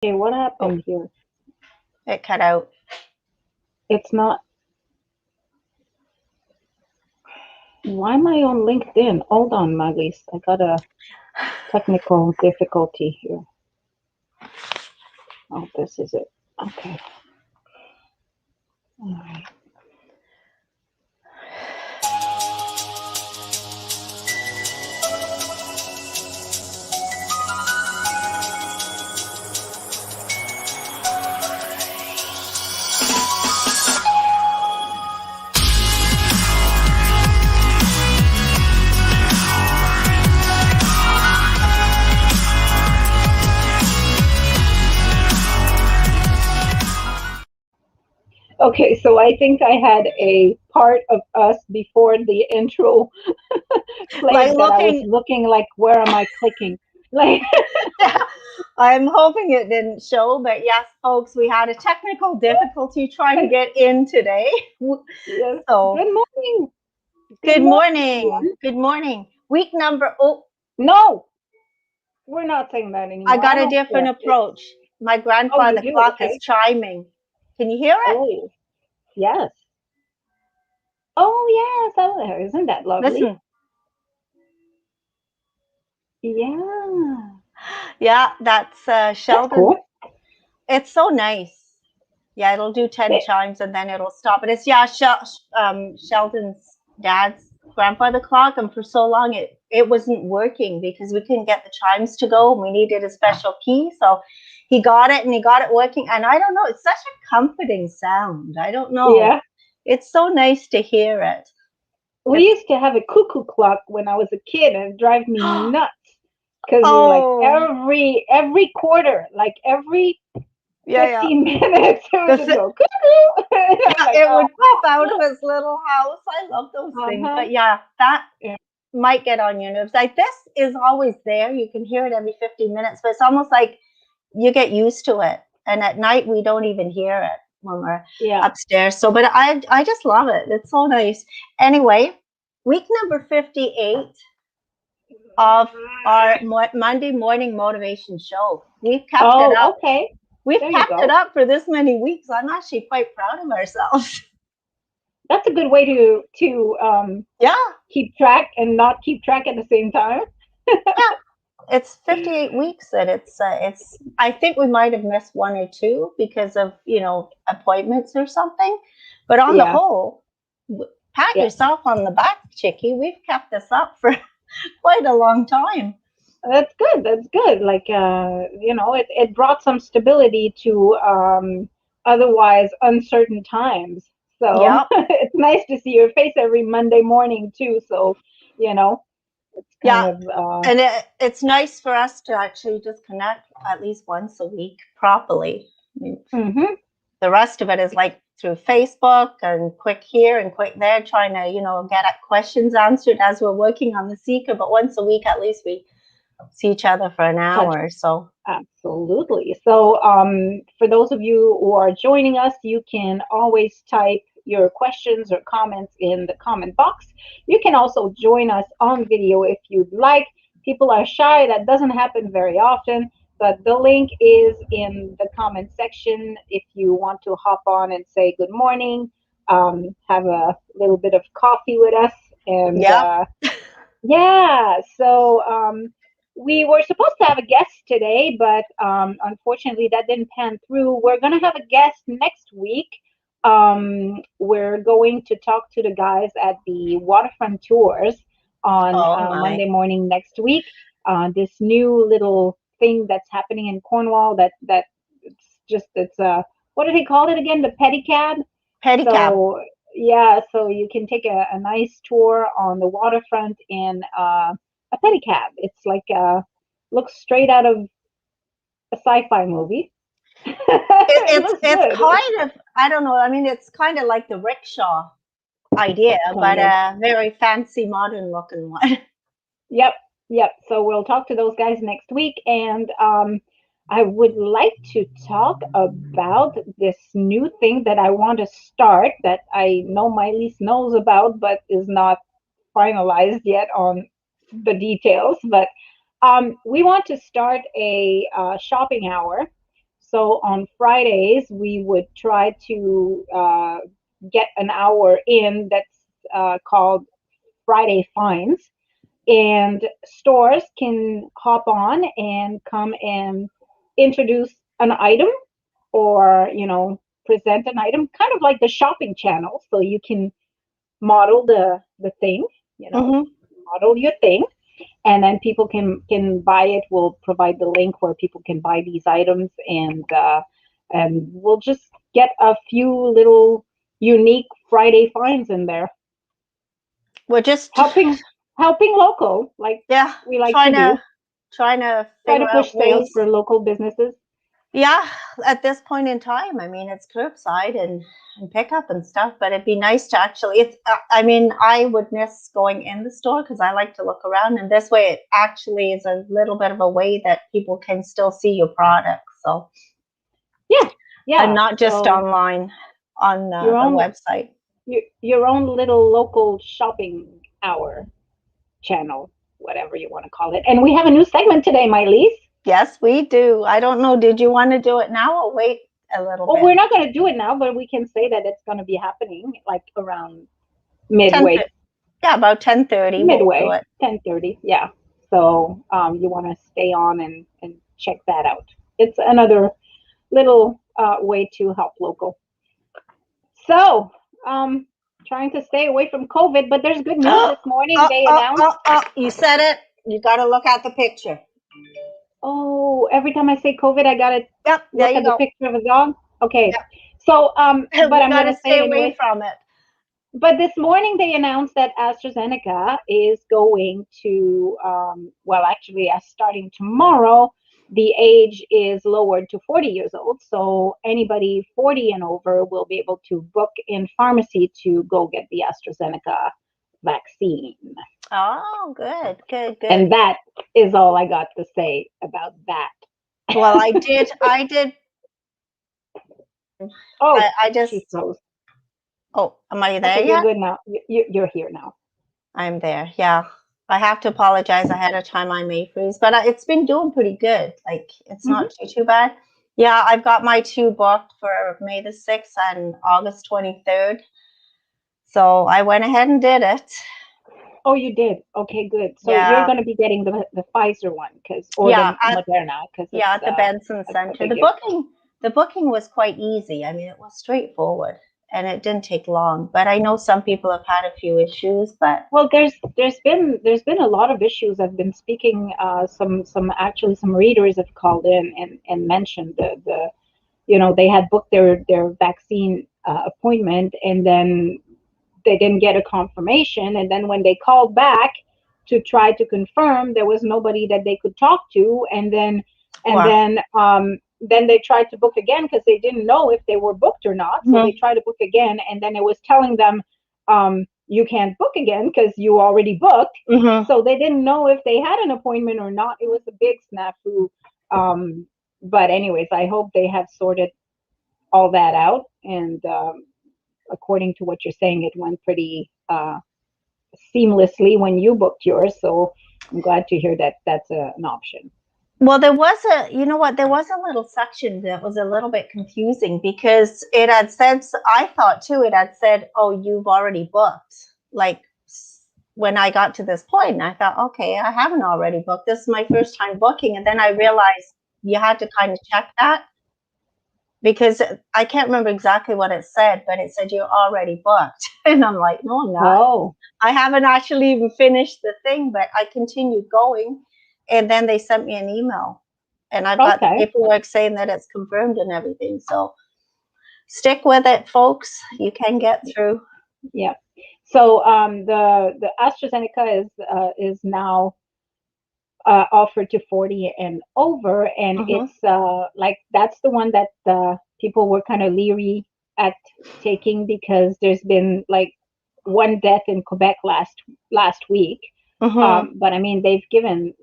Okay, what Oh, happened here? it cut out. It's not. Why am I on LinkedIn? Hold on, Mai-Liis. I got a technical difficulty here. Oh, this is it. Okay. All right. Okay, so I think I had a part of us before the intro Like played that I was looking, looking like, where am I clicking? Like, I'm hoping it didn't show, but yes, folks, we had a technical difficulty trying to get in today. yes. So, Good morning. Good good morning, morning. everyone. Good morning. Week number, oh, No, we're not saying that I anymore. I got a don't different care. It's, approach. My oh, you grandfather do? clock is Okay. chiming. Can you hear it? Oh, yes. Oh, yes. Oh, isn't that lovely? Listen. Yeah. Yeah, that's That's Sheldon. cool. It's so nice. Yeah, it'll do 10 It, chimes and then it'll stop. But it's, yeah, Sheldon's dad's grandfather clock. And for so long, it wasn't working because we couldn't get the chimes to go. And we needed a special key. So he got it and he got it working. And I don't know, it's such a comforting sound. I don't know. yeah. It's so nice to hear it. We It's, used to have a cuckoo clock when I was a kid, and it drive me nuts because like oh, every quarter, like every yeah, yeah. 15 minutes, it would The just th- go cuckoo. And I'm yeah, like, it oh, would pop out of his little house. I love those things. uh-huh. But yeah, that Yeah. might get on your nerves. Like this is always there. You can hear it every 15 minutes, but it's almost like you get used to it. And at night we don't even hear it when we're Yeah. upstairs. So but I just love it. It's so nice. Anyway, week number 58 of our Monday morning motivation show. We've kept it Oh, up. okay. We've There you kept it go. up for this many weeks. I'm actually quite proud of ourselves. That's a good way to Yeah. keep track and not keep track at the same time. Yeah. It's 58 weeks and it's I think we might have missed one or two because of, appointments or something. But on the Yeah. whole, pat Yeah. yourself on the back, Chicky. We've kept this up for quite a long time. That's good. That's good. Like, it brought some stability to otherwise uncertain times. So Yep. it's nice to see your face every Monday morning too. So, you know, it's kind Yeah. of And it's nice for us to actually just connect at least once a week properly. I mean, hmm the rest of it is like through Facebook and quick here and quick there, trying to, get at questions answered as we're working on the seeker. But once a week, at least we see each other for an touch. hour or so. Absolutely. So, for those of you who are joining us, you can always type your questions or comments in the comment box. You can also join us on video if you'd like. People are shy, that doesn't happen very often, but the link is in the comment section if you want to hop on and say good morning, have a little bit of coffee with us, and Yep. yeah, so we were supposed to have a guest today, but unfortunately that didn't pan through. We're going to have a guest next week. We're going to talk to the guys at the waterfront tours on Oh my. Monday morning next week. This new little thing that's happening in Cornwall that it's what do they call it again? The pedicab. Pedicab. So yeah, so you can take a nice tour on the waterfront in a pedicab. It's like looks straight out of a sci-fi movie. It, It it's looks it's good. kind of, I don't know. I mean, it's kind of like the rickshaw idea, but Kind of. a very fancy, modern looking one. Yep, yep. So we'll talk to those guys next week, and I would like to talk about this new thing that I want to start that I know Mai-Liis knows about, but is not finalized yet on the details. But we want to start a shopping hour So on Fridays, we would try to get an hour in that's called Friday Finds. And stores can hop on and come and introduce an item or, present an item, kind of like the shopping channel. So you can model the thing, you know, Mm-hmm. model your thing, and then people can buy it. We'll provide the link where people can buy these items, and we'll just get a few little unique Friday finds in there, We're just, helping local, like yeah, we like to trying do. to trying to Try to figure push out sales ways. for local businesses. Yeah, at this point in time, I mean, it's curbside and pickup and stuff, but it'd be nice to actually. It's. I mean, I would miss going in the store because I like to look around, and this way, it actually is a little bit of a way that people can still see your product. So, Yeah, and yeah. not just So online on your the own website. your own little local shopping hour channel, whatever you want to call it. And we have a new segment today, Mai-Liis. Yes, we do. I don't know. Did you want to do it now or wait a little Well, bit? we're not going to do it now, but we can say that it's going to be happening like around 10, midway, yeah, about 10:30. We'll do midway, it. 10:30. Yeah. So you want to stay on and check that out. It's another little way to help local. So, trying to stay away from COVID, but there's good news Oh, this morning. oh, They oh, announced. oh, oh, you said it. You got to look at the picture. Oh, every time I say COVID, I gotta Yep, there look you at the go. picture of a dog. Okay. Yep. So, but We I'm got to gonna say stay it away anyway. from it. But this morning they announced that AstraZeneca is going to, well, actually, starting tomorrow, the age is lowered to 40 years old. So anybody 40 and over will be able to book in pharmacy to go get the AstraZeneca vaccine. Oh, good, good, good. And that is all I got to say about that. Well, I did. Oh, I she just. froze. Oh, am I there Okay, you're yet? good now. You're here now. I'm there. Yeah. I have to apologize ahead of time. I may freeze, but it's been doing pretty good. Like it's Hmm. not too bad. Yeah, I've got my two booked for May the 6th and August 23rd. So I went ahead and did it. Oh, you did. Okay, good. So you're Yeah. going to be getting the Pfizer one, because or Yeah, the Moderna, because yeah, it's at the Benson a Center. big gift. The booking was quite easy. I mean, it was straightforward and it didn't take long. But I know some people have had a few issues, but Well, there's been a lot of issues. I've been speaking. Some actually some readers have called in and mentioned the they had booked their vaccine appointment, and then they didn't get a confirmation, and then when they called back to try to confirm, there was nobody that they could talk to, and then and wow. then um then they tried to book again because they didn't know if they were booked or not. So they Mhm. tried to book again, and then it was telling them, you can't book again because you already booked. Mhm. So they didn't know if they had an appointment or not. It was a big snafu. But anyways, I hope they have sorted all that out, and according to what you're saying, it went pretty seamlessly when you booked yours. So I'm glad to hear that that's an option. Well, there was you know what, there was a little section that was a little bit confusing because it had said, I thought too, it had said, oh, you've already booked. Like when I got to this point, and I thought, okay, I haven't already booked. This is my first time booking. And then I realized you had to kind of check that because I can't remember exactly what it said, but it said you're already booked. And I'm like, no, I'm not. Oh, I haven't actually even finished the thing, but I continued going. And then they sent me an email. And I've got the okay. paperwork saying that it's confirmed and everything. So stick with it, folks. You can get through. Yeah. So the AstraZeneca is now offered to 40 and over, and Mm-hmm. it's like that's the one that people were kind of leery at taking, because there's been like one death in Quebec last week. Mm-hmm. But I mean, they've given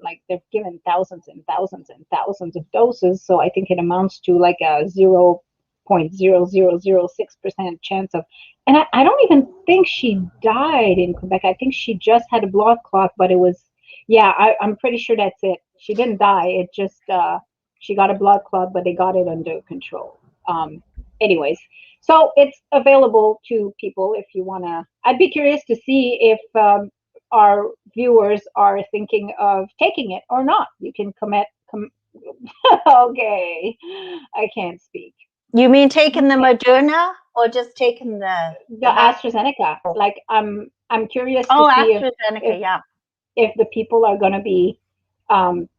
thousands and thousands and thousands of doses, so I think it amounts to like a 0.0006% chance of. And I don't even think she died in Quebec. I think she just had a blood clot, but it was, yeah, I'm pretty sure that's it. She didn't die. It just She got a blood clot, but they got it under control. Anyways, so it's available to people if you wanna. I'd be curious to see if our viewers are thinking of taking it or not. You can comment. Okay, I can't speak. You mean taking the Moderna or just taking the The vaccine? AstraZeneca. Like I'm curious to Oh, see AstraZeneca, if yeah. if the people are going to be um,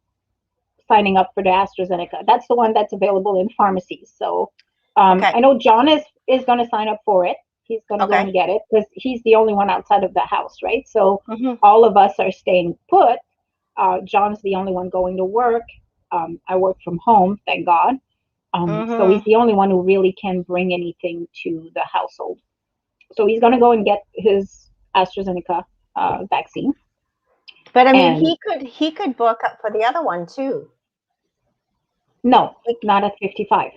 signing up for the AstraZeneca. That's the one that's available in pharmacies. So Okay. I know John is going to sign up for it. He's going to go Okay. and get it because he's the only one outside of the house, right? So Hmm. all of us are staying put. John's the only one going to work. I work from home, thank God. So Hmm. he's the only one who really can bring anything to the household. So he's going to go and get his AstraZeneca vaccine. But I mean, And he could book up for the other one too. no, Like, not at 55.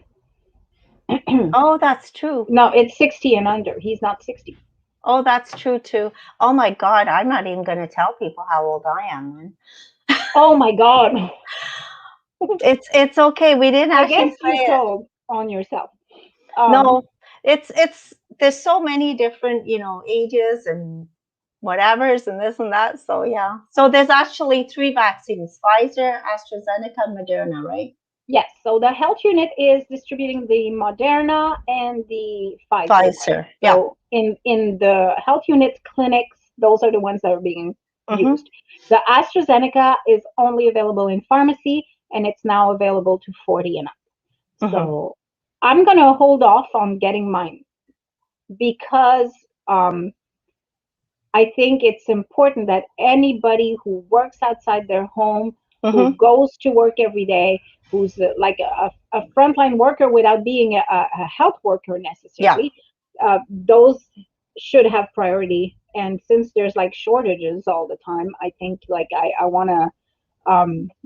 oh, that's true. No, it's 60 and under. He's not 60. Oh, that's true too. Oh my God, I'm not even going to tell people how old I am then. Oh my God. It's okay. We didn't I actually guess say you it. told on yourself. Um, No, it's there's so many different, ages and whatevers and this and that. So yeah. So there's actually three vaccines: Pfizer, AstraZeneca, Moderna, right? yes, so the health unit is distributing the Moderna and the Pfizer one. Pfizer. Yeah. So in the health unit clinics, those are the ones that are being Mm-hmm. used. The AstraZeneca is only available in pharmacy and it's now available to 40 and up. Mm-hmm. So I'm gonna hold off on getting mine because um, I think it's important that anybody who works outside their home, who Mm-hmm. goes to work every day, who's like a frontline worker without being a health worker Yeah. necessarily, those should have priority. And since there's like shortages all the time, I think like I want to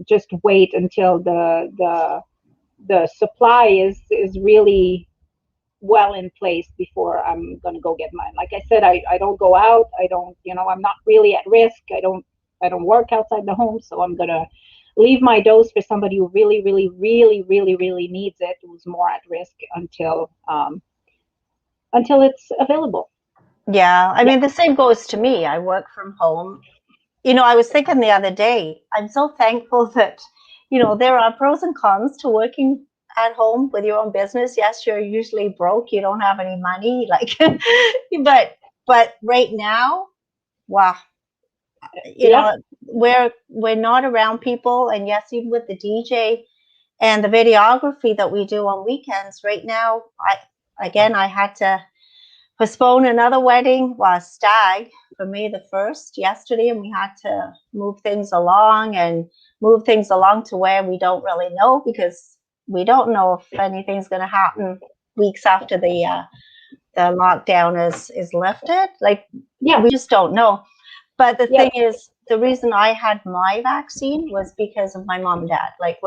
just wait until the supply is really well in place before I'm going to go get mine. Like I said, I don't go out. I don't, I'm not really at risk. I don't work outside the home. So I'm going to leave my dose for somebody who really, really, really, really, really needs it, who's more at risk until it's available. Yeah. I Yeah. mean, the same goes to me. I work from home. I was thinking the other day, I'm so thankful that, there are pros and cons to working at home with your own business. Yes, you're usually broke, you don't have any money, like, but right now, wow, you Yeah. know, we're not around people, and yes, even with the DJ and the videography that we do on weekends, right now, I had to postpone another wedding, well, a stag for May the 1st yesterday, and we had to move things along to where we don't really know, because we don't know if anything's going to happen weeks after the lockdown is lifted. Like, Yeah. we just don't know. But the Yeah. thing is, the reason I had my vaccine was because of my mom and dad. Like,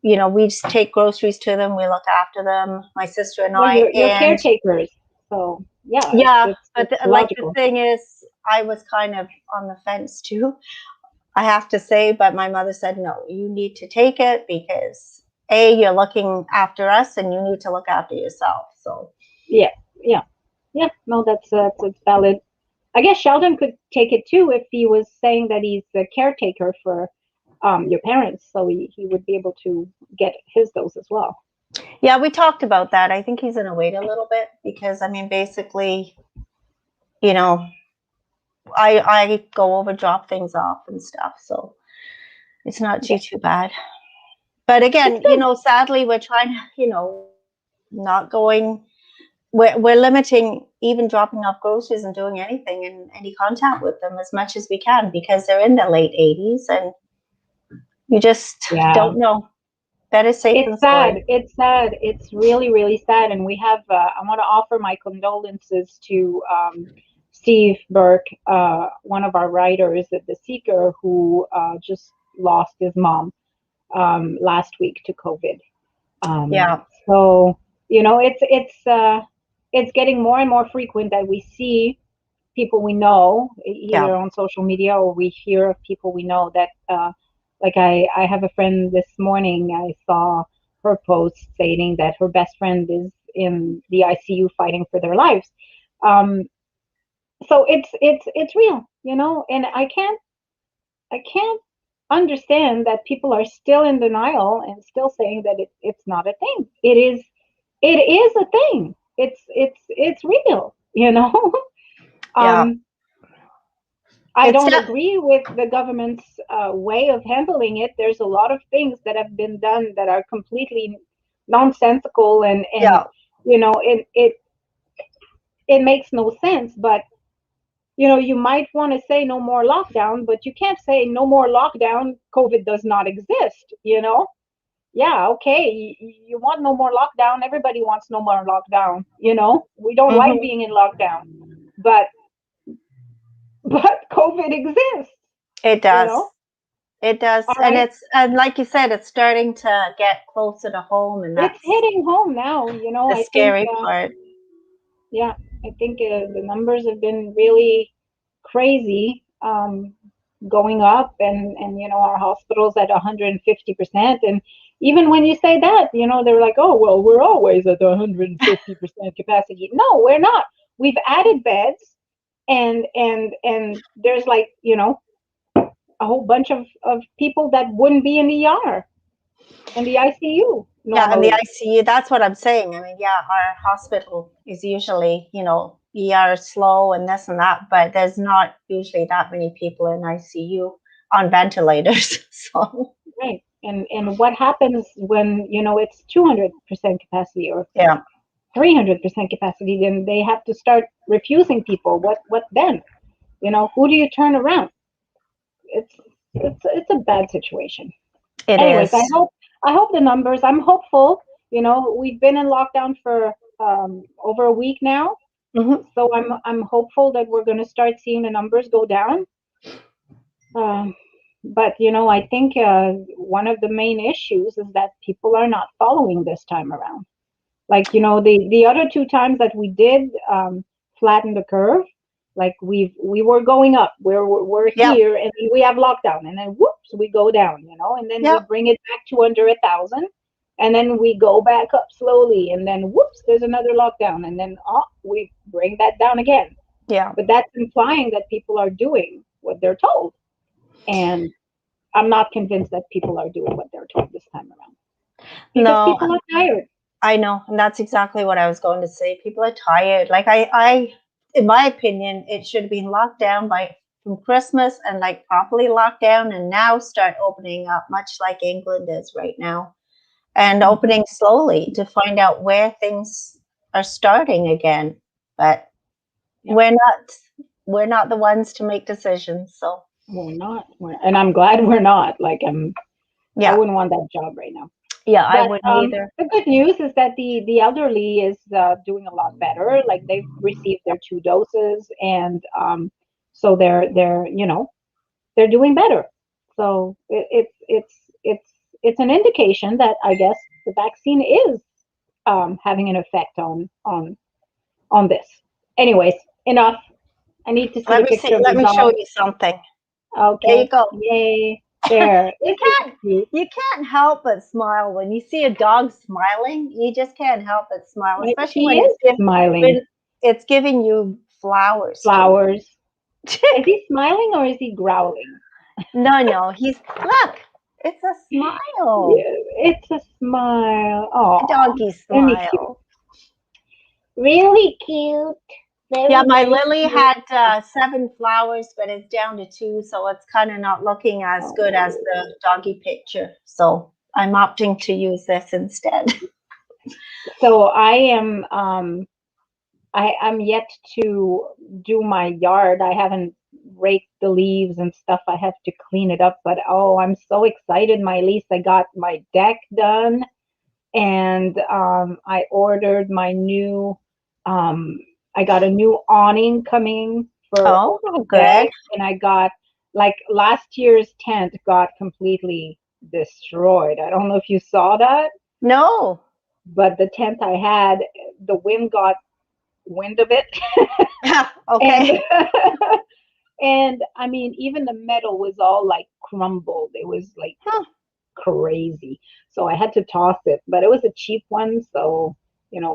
we just take groceries to them, we look after them, my sister and Yeah. I, You're and caretakers. So yeah, it's yeah, it's but it's like, the logical. thing is, I was kind of on the fence too, I have to say, but my mother said, no, you need to take it because you're looking after us and you need to look after yourself. So Yeah. Yeah. Yeah. No, that's valid. I guess Sheldon could take it too if he was saying that he's the caretaker for your parents, so he would be able to get his dose as well. yeah, we talked about that. I think he's gonna wait a little bit because, I mean, basically, you know, I go over, drop things off and stuff, so it's not Yeah, too bad. But it's again, good. sadly, we're trying to, not going. We're limiting even dropping off groceries and doing anything in any contact with them as much as we can, because they're in their late 80s and you just Yeah, don't know. Better safe it's than sad. sorry. It's sad. It's really, really sad. And we have. I want to offer my condolences to Steve Burke, one of our writers at the Seeker, who just lost his mom last week to COVID. Yeah, So it's getting more and more frequent that we see people we know yeah, either on social media or we hear of people we know that Like I have a friend this morning, I saw her post stating that her best friend is in the ICU fighting for their lives. Um, so it's real, and I can't understand that people are still in denial and still saying that it's not a thing. It is a thing. It's real, Yeah. Um, I It's don't not, agree with the government's way of handling it. There's a lot of things that have been done that are completely nonsensical, and yeah. it makes no sense. But you might want to say no more lockdown, but you can't say no more lockdown. COVID does not exist. Yeah, okay. You want no more lockdown. Everybody wants no more lockdown. We don't like Hmm. being in lockdown, but COVID exists. It You does. know. It does. All And right. and like you said, it's starting to get closer to home, and It's that's hitting home now. the I think, scary part. yeah, I think the numbers have been really crazy, going up, and our hospitals at 150%. And even when you say that, they're like, oh, well, we're always at 150% capacity. No, we're not. We've added beds, and there's like, a whole bunch of people that wouldn't be in the ER and the ICU Yeah, and the normally. ICU, that's what I'm saying. I mean, yeah, our hospital is usually, ER slow and this and that, but there's not usually that many people in ICU on ventilators. So, Right. And what happens when, it's 200% capacity or yeah, 300% capacity? Then they have to start refusing people. What then? Who do you turn around? It's it's a bad situation. it Anyways, I is. hope I hope the numbers. I'm hopeful. We've been in lockdown for over a week now, Hmm. so I'm hopeful that we're going to start seeing the numbers go down. Um, but I think one of the main issues is that people are not following this time around. Like the other two times that we did flatten the curve, like we were going up, we're Yep. here, and then we have lockdown, and then whoops, we go down, and then we Yep. bring it back to under 1,000, and then we go back up slowly, and then whoops, there's another lockdown, and then we bring that down again. Yeah. But that's implying that people are doing what they're told, and I'm not convinced that people are doing what they're told this time around because No, people are tired. I know, and that's exactly what I was going to say. People are tired. Like in my opinion, it should have been locked down by from Christmas and like properly locked down, and now start opening up, much like England is right now, and Mhm. opening slowly to find out where things are starting again. But Yeah, we're not we're not the ones to make decisions. So we're not. And I'm glad we're not. Like I yeah, wouldn't want that job right now. yeah, I But wouldn't either. the good news is that the elderly is doing a lot better. Like they've received their 2 doses, and so they're doing better. So it's an indication that I guess the vaccine is having an effect on this. Anyways, enough. I need to see Let the me see. picture of Let the me show dog. you something. There you Okay. go. Yay. There. You Isn't can't he cute? you can't help but smile when you see a dog smiling. You just can't help but smile, Like, especially he when is smiling. when it's giving you flowers too. Flowers. Is he smiling or is he growling? No, no, he's look. It's a smile. Yeah, it's a smile. A Oh, doggy isn't he cute? smile. Really cute. Yeah, Very, my very lily cute. had 7 flowers, but it's down to 2, so it's kind of not looking as good as Oh. the doggy picture. So I'm opting to use this instead. So I'm yet to do my yard. I haven't raked the leaves and stuff. I have to clean it up, but oh, I'm so excited, Mai-Liis. I got my deck done, and I ordered my new um I got a new awning coming for the Oh, good. deck, and I got, like, last year's tent got completely destroyed. I don't know if you saw that, No. but the tent I had, the wind got wind of it, and Okay. And I mean, even the metal was all like crumbled. It was like Huh. crazy. So I had to toss it, but it was a cheap one. So,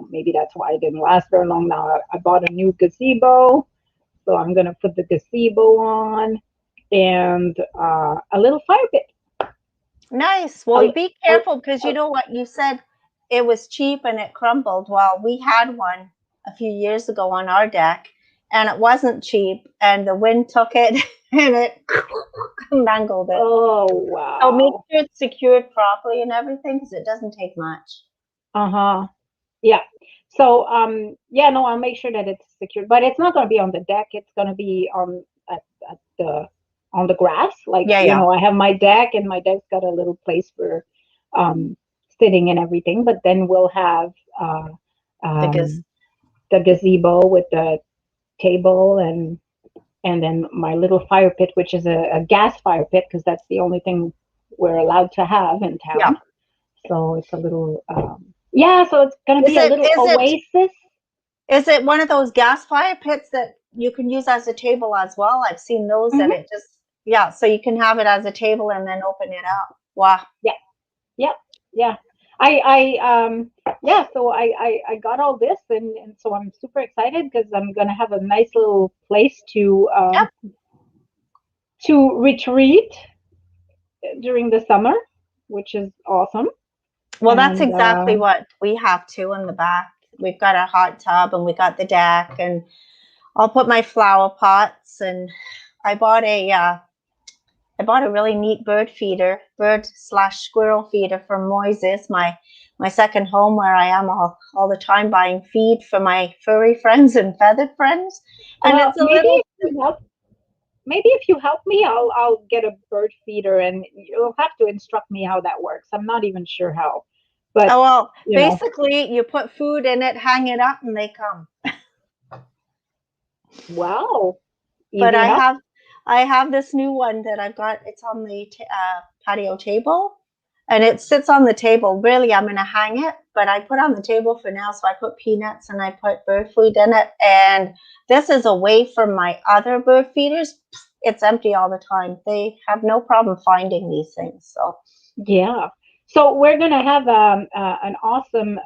maybe that's why it didn't last very long. Now I bought a new gazebo. So I'm going to put the gazebo on and a little fire pit. Nice. A, Well, be a, careful because you know what you said, it was cheap and it crumbled. Well, we had one a few years ago on our deck and it wasn't cheap and the wind took it and it mangled it. oh, So make wow. sure it's secured properly and everything because it doesn't take much. Uh-huh. Yeah. So, yeah, no, I'll make sure that it's secured, but it's not going to be on the deck. It's going to be at the on the grass. Like, Yeah, yeah. I have my deck, and my deck's got a little place for um sitting and everything. But then we'll have Because um the gazebo with the table and then my little fire pit, which is a gas fire pit because that's the only thing we're allowed to have in yeah. town. So it's a little, yeah, so it's going to Is be a it little is it oasis. is it one of those gas fire pits that you can use as a table as well? I've seen those that Hmm. it just yeah, so you can have it as a table and then open it up. Wow. Yeah, yeah, yeah. Yeah, so I got all this and so I'm super excited because I'm going to have a nice little place Yep. to retreat during the summer, which is awesome. Well, that's And, exactly what we have too in the back. We've got our hot tub and we got the deck and I'll put my flower pots and I bought a I bought a really neat bird/squirrel feeder from Mai-Liis, my second home where I am all the time buying feed for my furry friends and feathered friends. And well, it's a little maybe if you help me, I'll get a bird feeder, and you'll have to instruct me how that works. I'm not even sure how, but oh well, you know, basically you put food in it, hang it up, and they come. wow, But easy enough. I have this new one that I've got. It's on the patio table, and it sits on the table. Really, I'm going to hang it, but I put on the table for now. So I put peanuts and I put bird food in it, and this is away from my other bird feeders. It's empty all the time. They have no problem finding these things. So Yeah. So we're gonna have an awesome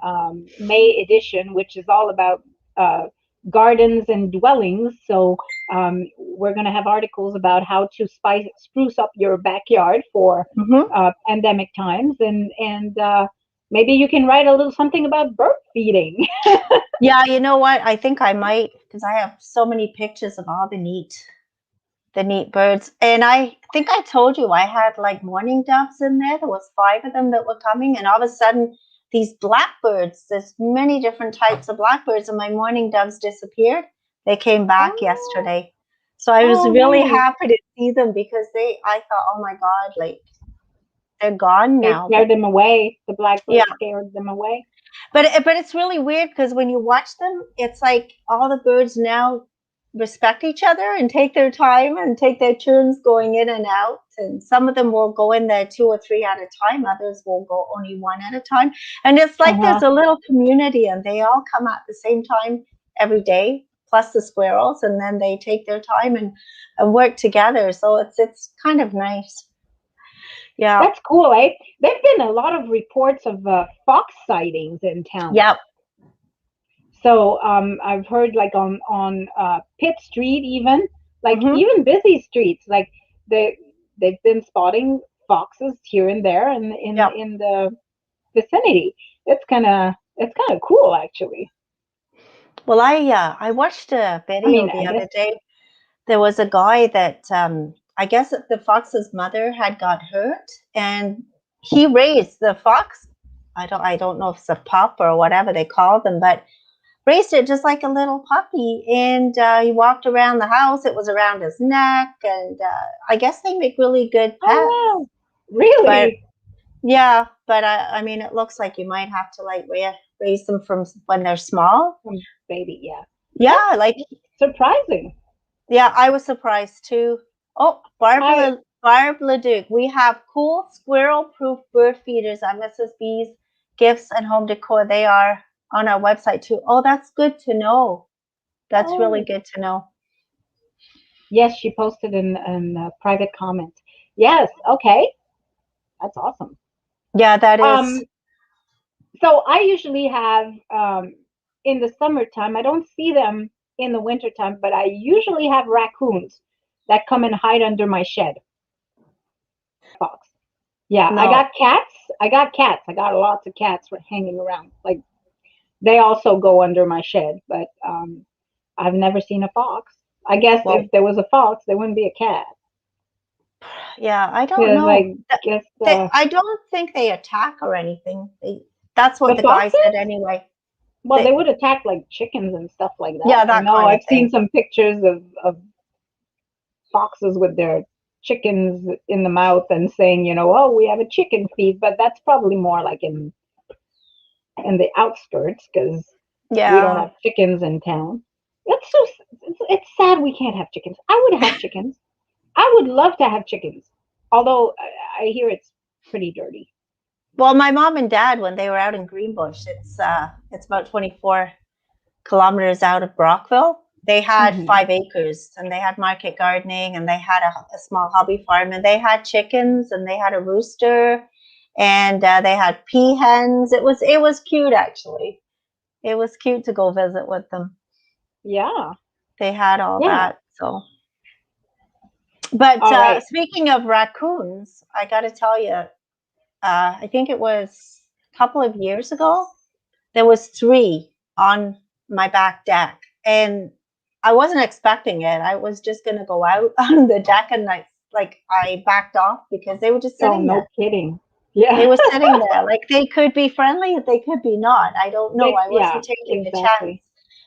May edition, which is all about uh, gardens and dwellings. So we're gonna have articles about how to spruce up your backyard for mm-hmm. pandemic times, and maybe you can write a little something about bird feeding. Yeah, you know what? I think I might because I have so many pictures of all the neat birds. And I think I told you I had like mourning doves in there. There was 5 of them that were coming, and all of a sudden these blackbirds, there's many different types of blackbirds, and my mourning doves disappeared. They came back Oh, yesterday. So I was oh, really nice. happy to see them because I thought, oh my God, like they're gone They now. But scared them away. The yeah, blackbird scared them away. but it's really weird because when you watch them, it's like all the birds now respect each other and take their time and take their turns going in and out. And some of them will go in there 2 or 3 at a time. Others will go only 1 at a time. And it's Uh like there's huh. a little community and they all come at the same time every day, plus the squirrels, and then they take their time and work together. So it's kind of nice. Yeah. That's cool, eh? There've been a lot of reports of fox sightings in town. Yep. So I've heard like on Pitt Street, Mm-hmm. even busy streets, like they they've been spotting foxes here and there Yep. in the vicinity. It's kind of cool, actually. Well, I watched a I video mean, the I guess. other day. There was a guy that I guess the fox's mother had got hurt, and he raised the fox. I don't know if it's a pup or whatever they call them, but raised it just like a little puppy. And he walked around the house. It was around his neck, and I guess they make really good pets. Oh wow, But really? yeah, but I mean, it looks like you might have to like raise them from when they're small. Baby, yeah. Yeah, That's like surprising. yeah, I was surprised too. Oh, I Barb Leduc. We have cool squirrel-proof bird feeders at Mrs. B's Gifts and Home Decor. They are on our website too. Oh, that's good to know. That's really oh good to know. Yes, she posted in a private comment. Yes, okay, that's awesome. Yeah, that Um, is. so I usually have in the summertime. I don't see them in the wintertime, but I usually have raccoons that come and hide under my shed. Fox. Yeah, I No. got cats. I got cats. I got lots of cats hanging around. Like they also go under my shed, but I've never seen a fox. I guess Well, if there was a fox, there wouldn't be a cat. yeah, I don't Because know. I guess I don't think they attack or anything. That's what the the guy said foxes, anyway. well, they They, would attack like chickens and stuff like that. yeah, I that know kind of I've seen thing. some pictures of foxes with their chickens in the mouth and saying, oh, we have a chicken feed, but that's probably more like in the outskirts because we don't Yeah. have chickens in town. It's so it's sad we can't have chickens. I would have chickens. I would love to have chickens, although I hear it's pretty dirty. Well, my mom and dad, when they were out in Greenbush, it's about 24 kilometers out of Brockville. They had Hmm. 5 acres and they had market gardening and they had a small hobby farm and they had chickens and they had a rooster and they had peahens. It was cute actually. It was cute to go visit with them. Yeah, They had all yeah. that. So, but All right. speaking of raccoons, I got to tell you, I think it was a couple of years ago. There was three on my back deck, and I wasn't expecting it. I was just gonna go out on the deck, and I backed off because they were just Oh, sitting no there. kidding. They Yeah. were sitting there, like they could be friendly, they could be not. I don't know. I Yeah, wasn't taking the chance. exactly.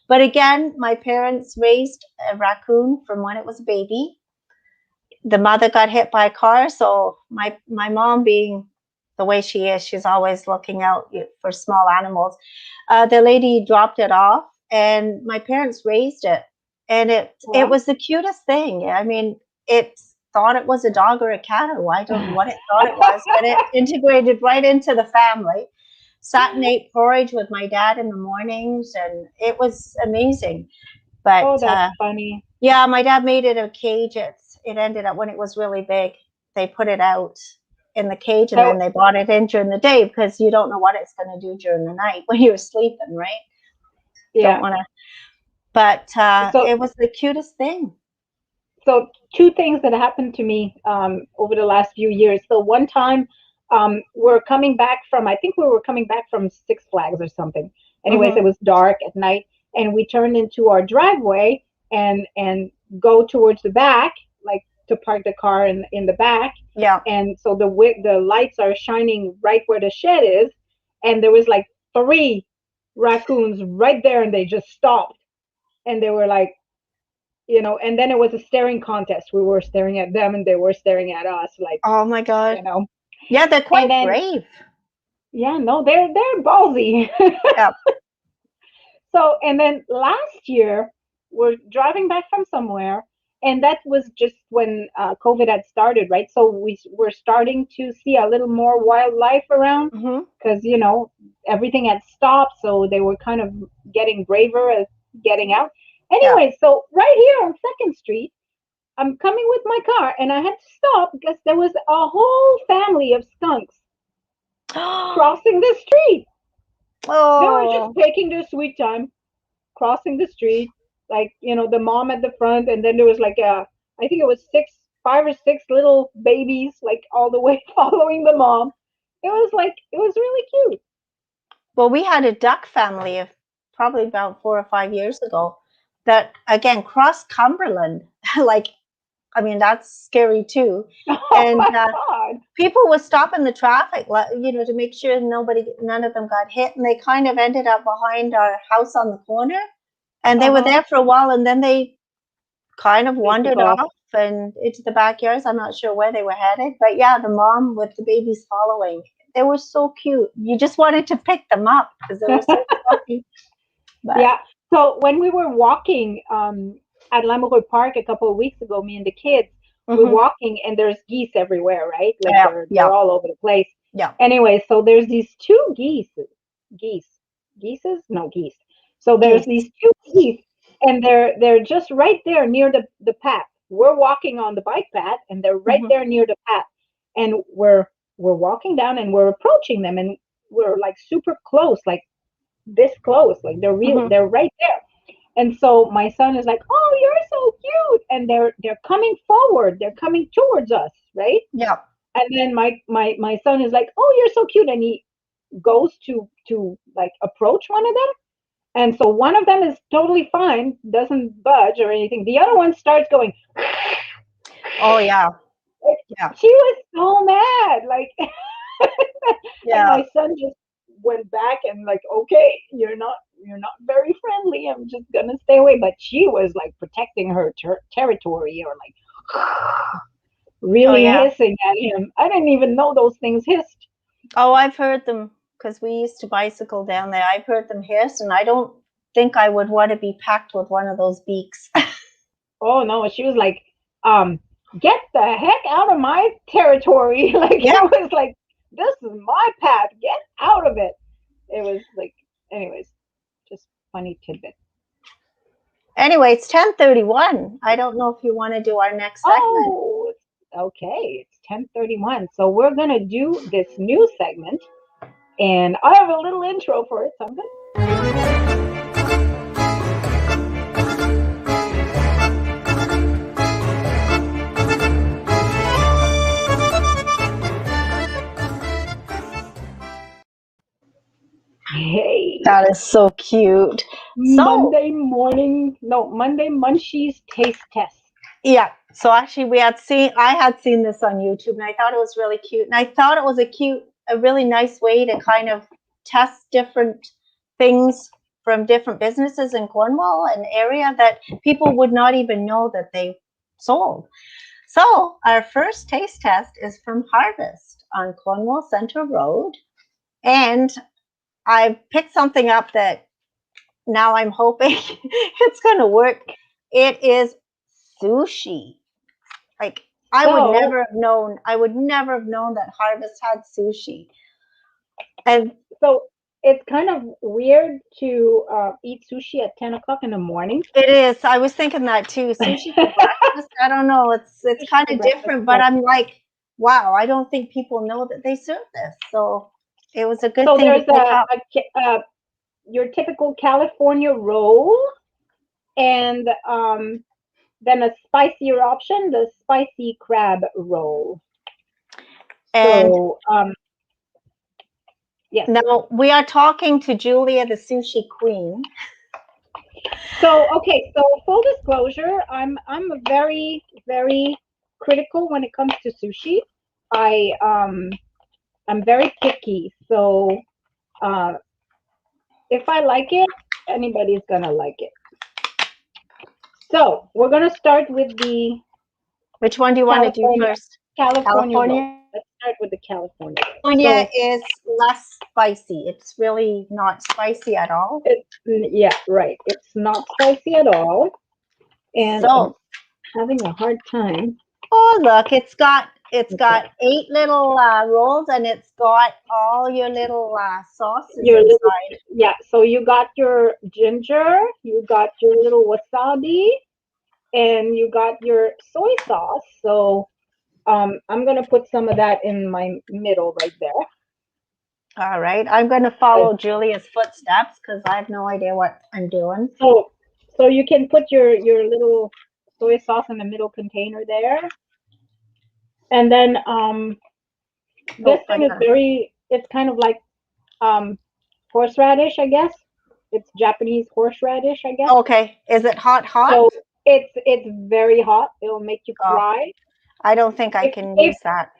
But again, my parents raised a raccoon from when it was a baby. The mother got hit by a car, so my mom, being the way she is, she's always looking out for small animals. The lady dropped it off and my parents raised it, and it Well, was the cutest thing. I mean, it thought it was a dog or a cat, or I don't know what it thought it was, but it integrated right into the family. Sat and ate porridge with my dad in the mornings, and it was amazing. oh, But that's funny. yeah, my dad made it a cage. It ended up, when it was really big, they put it out in the cage and So, then they brought it in during the day because you don't know what it's going to do during the night when you're sleeping, right? Don't yeah. want to. But So, it was the cutest thing. so two things that happened to me over the last few years. So one time, we're coming back from, I think we were coming back from Six Flags or something. Anyways, Hmm. it was dark at night, and we turned into our driveway and go towards the back, like to park the car in the back. Yeah. And so the lights are shining right where the shed is, and there was like three raccoons right there, and they just stopped, and they were like, and then it was a staring contest. We were staring at them and they were staring at us, like, Oh my you God. know. Yeah, they're And quite then, brave. yeah, no, they're ballsy. Yeah. So, and then last year, we're driving back from somewhere, and that was just when COVID had started, right? So we were starting to see a little more wildlife around Hmm. because, everything had stopped. So they were kind of getting braver at getting out. Yeah. Anyway, so right here on Second Street, I'm coming with my car and I had to stop because there was a whole family of skunks crossing the street. They were just Oh, taking their sweet time crossing the street, like, the mom at the front, and then there was like I think it was five or six little babies, like all the way following the mom. It was really cute. well, we had a duck family of probably about 4 or 5 years ago that again crossed Cumberland. Like, I mean, that's scary too. Oh And my God. people were stopping the traffic, to make sure none of them got hit. And they kind of ended up behind our house on the corner. And they were Uh-huh. there for a while, and then they kind of They took wandered off. off and into the backyards. I'm not sure where they were headed, but yeah, the mom with the babies following. They were so cute. You just wanted to pick them up because they were so fluffy. But Yeah. So when we were walking at Lamoureux Park a couple of weeks ago, me and the kids, we're mhm. walking and there's geese everywhere, right? Like Yeah, they're yeah, all over the place. yeah. Anyway, so there's these two geese, geeses, no geese. So there's Geese. these two geese, and they're just right there near the path. we're walking on the bike path, and they're right Mhm. there near the path, and we're walking down, and we're approaching them, and we're like super close, like this close, like Mhm. they're right there. And so my son is like, "Oh, you're so cute," and they're coming forward, they're coming towards us, right? Yeah. And then my son is like, "Oh, you're so cute," and he goes to like approach one of them. And so one of them is totally fine, doesn't budge or anything. The other one starts going. Oh yeah. Like, Yeah. she was so mad, like, and Yeah. my son just went back and like, okay, you're not very friendly. I'm just gonna stay away. But she was like protecting her territory, or like Oh really yeah. hissing at him. I didn't even know those things hissed. Oh, I've heard them because we used to bicycle down there. I've heard them hiss, and I don't think I would want to be packed with one of those beaks. Oh no, she was like, get the heck out of my territory. Like Yeah. it was like, this is my path. Get out of it. It was like, anyways, just funny tidbit. Anyway, it's 10:31. I don't know if you want to do our next segment. Oh, okay. It's 10:31. So we're gonna do this new segment, and I have a little intro for it. So I'm gonna. Hey, That is so cute. So, Monday Munchies taste test. yeah. So actually I had seen this on YouTube and I thought it was really cute. And I thought it was a really nice way to kind of test different things from different businesses in Cornwall, an area that people would not even know that they sold. So our first taste test is from Harvest on Cornwall Centre Road. And I picked something up that now I'm hoping it's going to work. It is sushi. Like So I would never have known that Harvest had sushi. And so it's kind of weird to eat sushi at 10 o'clock in the morning. it is. I was thinking that too. Sushi for breakfast. I don't know. It's Sushi kind for of breakfast. different, but I'm like, wow, I don't think people know that they serve this. So it was a good So thing to there's pick up. your typical California roll, and then a spicier option, the spicy crab roll. And So yes. now we are talking to Julia, the sushi queen. So okay. So full disclosure, I'm a very critical when it comes to sushi. I I'm very picky. So uh, if I like it, anybody's gonna like it. So we're gonna start with the Which one do you want to do California first? California roll. California. Let's start with the California roll. California So is less spicy. It's really not spicy at all. yeah, right. It's not spicy at all, and I'm So, having a hard time. oh look, it's got Okay, 8 little rolls, and it's got all your little sauces your little inside. yeah. So you got your ginger, you got your little wasabi, and you got your soy sauce. So I'm gonna put some of that in my middle right there. All right, I'm going to follow Julia's footsteps because I have no idea what I'm doing. So so you can put your little soy sauce in the middle container there, and then this Oh, I thing is got very. It's kind of like um horseradish, I guess. It's Japanese horseradish, I guess. okay. Is it hot? Hot? So it's very hot. It'll make you Oh, cry. I don't think I can If use that.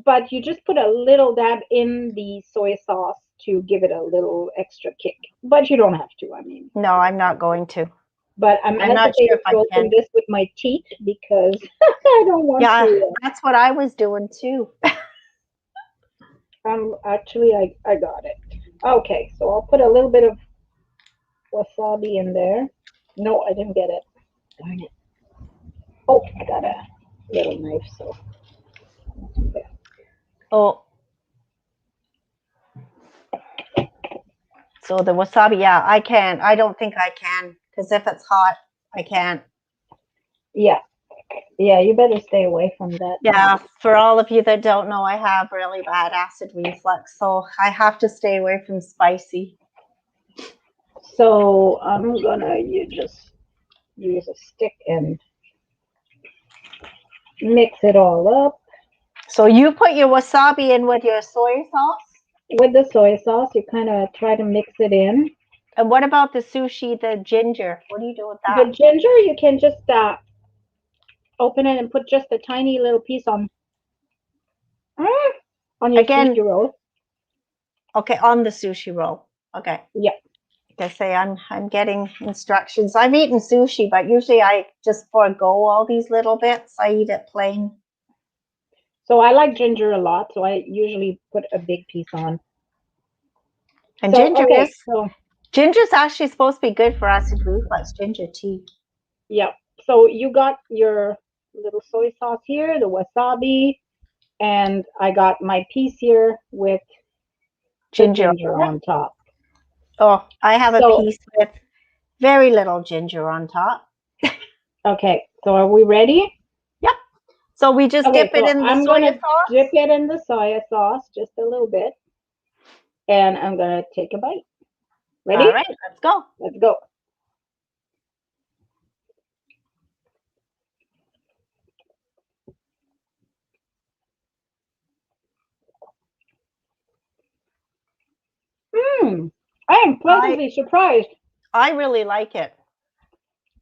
but you just put a little dab in the soy sauce to give it a little extra kick. But you don't have to. I mean, No, I'm not going to. but I'm I'm not sure hesitating if I to open can. this with my teeth because I don't want Yeah, to. that's what I was doing too. Actually, I got it. Okay, so I'll put a little bit of wasabi in there. No, I didn't get it. Darn it. Oh, I got a little knife, so yeah. Oh, so the wasabi, yeah, I can. I don't think I can because if it's hot, I can't. Yeah. Yeah, you better stay away from that. Yeah, for all of you that don't know, I have really bad acid reflux, so I have to stay away from spicy. So I'm gonna you just use a stick and mix it all up So you put your wasabi in with your soy sauce? with the soy sauce. You kind of try to mix it in. And what about the sushi, the ginger? What do you do with The that? ginger, you can just open it and put just a tiny little piece on your Again, sushi roll. okay, on the sushi roll. Okay. Yeah. Like I say, I'm getting instructions. I've eaten sushi, but usually I just forego all these little bits. I eat it plain. So I like ginger a lot, so I usually put a big piece on. And So okay, so ginger's actually supposed to be good for acid reflux, ginger tea. yeah. So you got your little soy sauce here, the wasabi, and I got my piece here with the Ginger. ginger on top. Oh, I have a So piece with very little ginger on top. okay, so are we ready? Yep. So we just Okay, dip it so in the I'm soy gonna dip sauce. it in the soy sauce just a little bit, and I'm gonna take a bite. All Ready? right, let's go. Let's go. Mmm. I am pleasantly surprised. I really like it.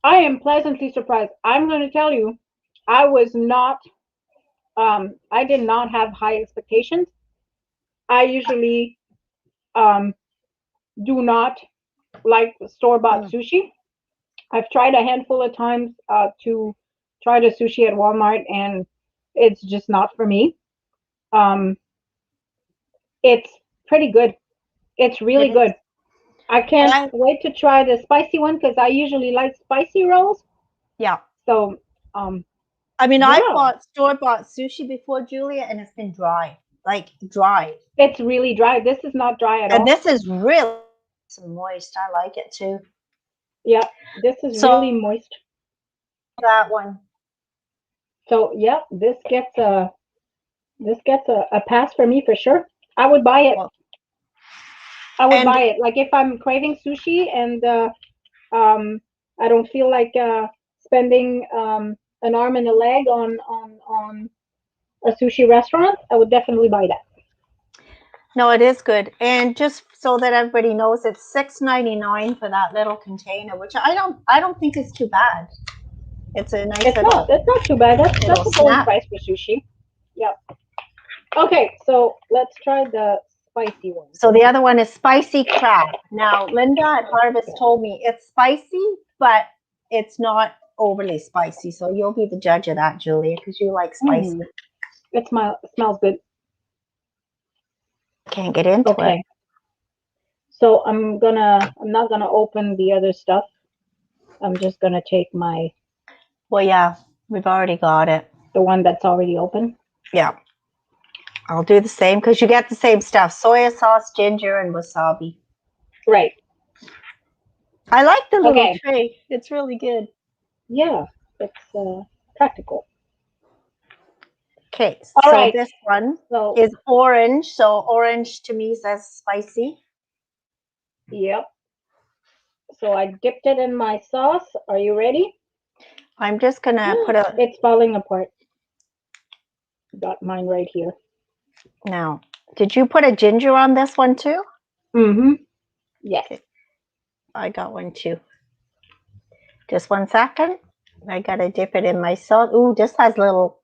I am pleasantly surprised. I'm going to tell you, I was not, I did not have high expectations. I usually um, do not like store-bought Mm. sushi. I've tried a handful of times to try the sushi at Walmart, and it's just not for me. Um, it's pretty good. It's It really is. good. I can't I, wait to try the spicy one because I usually like spicy rolls. yeah. So, um, I mean, I've yeah, bought store-bought sushi before, Julia, and it's been dry, like dry. it's really dry. This is not dry at And all. this is really moist. I like it too. Yeah, this is So really moist. that one. So yeah, this gets a pass for me for sure. I would buy it. Well, I would and buy it. Like if I'm craving sushi and um I don't feel like spending an arm and a leg on a sushi restaurant, I would definitely buy that. no, it is good. And just so that everybody knows, it's $6.99 for that little container, which I don't think is too bad. It's a nice It's not. little It's not too bad. That's a going snack. price for sushi. Yep. Okay, so let's try the spicy one. So the other one is spicy crab. Now, Linda at Harvest told me it's spicy, but it's not overly spicy. So you'll be the judge of that, Julia, because you like spicy. Mm, it smells good. Can't get into it. Okay. So I'm not gonna open the other stuff. I'm just gonna take Well, yeah, we've already got it. the one that's already open. Yeah. I'll do the same because you get the same stuff: soy sauce, ginger, and wasabi. Right. I like the little Okay. tray. It's really good. Yeah, it's practical. Okay, All so right. this one So is orange. So orange to me says spicy. yep. So I dipped it in my sauce. Are you ready? I'm just gonna put a It's falling apart. Got mine right here. now. Did you put a ginger on this one too? Mm-hmm. Yes. Okay, I got one too. Just 1 second. I gotta dip it in my sauce. Ooh, this has little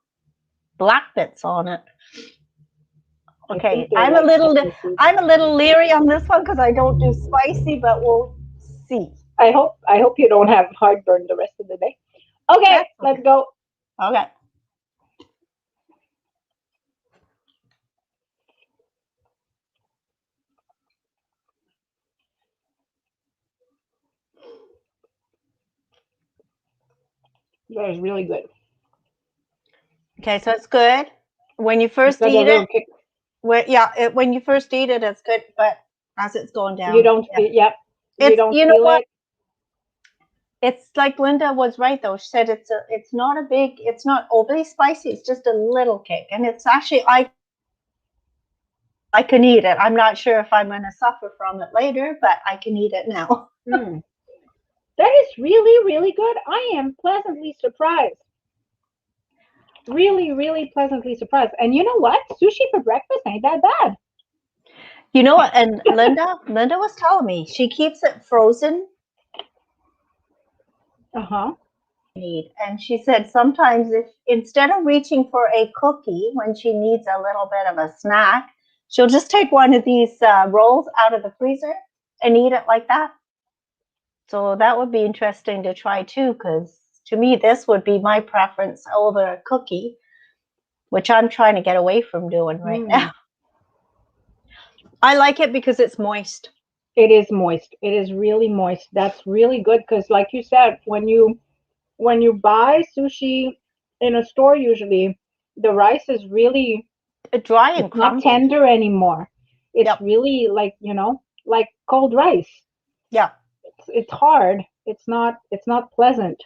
black bits on it. I Okay, think they're like pepper seeds. I'm a little leery on this one because I don't do spicy, but we'll see. I hope you don't have heartburn the rest of the day. Okay, That's let's okay. go. Okay. That is really good. Okay, so it's good. When you It's first got a eat it, little kick. when you first eat it, it's good, but as it's going You down, don't yeah. feel. Yep. You It's don't you know feel what? it. It's like Linda was right though. She said it's not a big, it's not overly spicy. It's just a little kick, and it's actually I can eat it. I'm not sure if I'm going to suffer from it later, but I can eat it now. Mm. That is really, really good. I am pleasantly surprised. Really, really pleasantly surprised. And you know what? Sushi for breakfast ain't that bad. You know what? And Linda was telling me she keeps it frozen. Uh-huh. And she said sometimes if instead of reaching for a cookie when she needs a little bit of a snack, she'll just take one of these rolls out of the freezer and eat it like that. So that would be interesting to try too, because to me this would be my preference over a cookie, which I'm trying to get away from doing right now. I like it because it's moist. It is moist. It is really moist. That's really good because, like you said, when you buy sushi in a store, usually the rice is really, Dry and it's not crumbly. tender anymore. It's Yep. really like, like cold rice. Yeah. It's hard. It's not pleasant.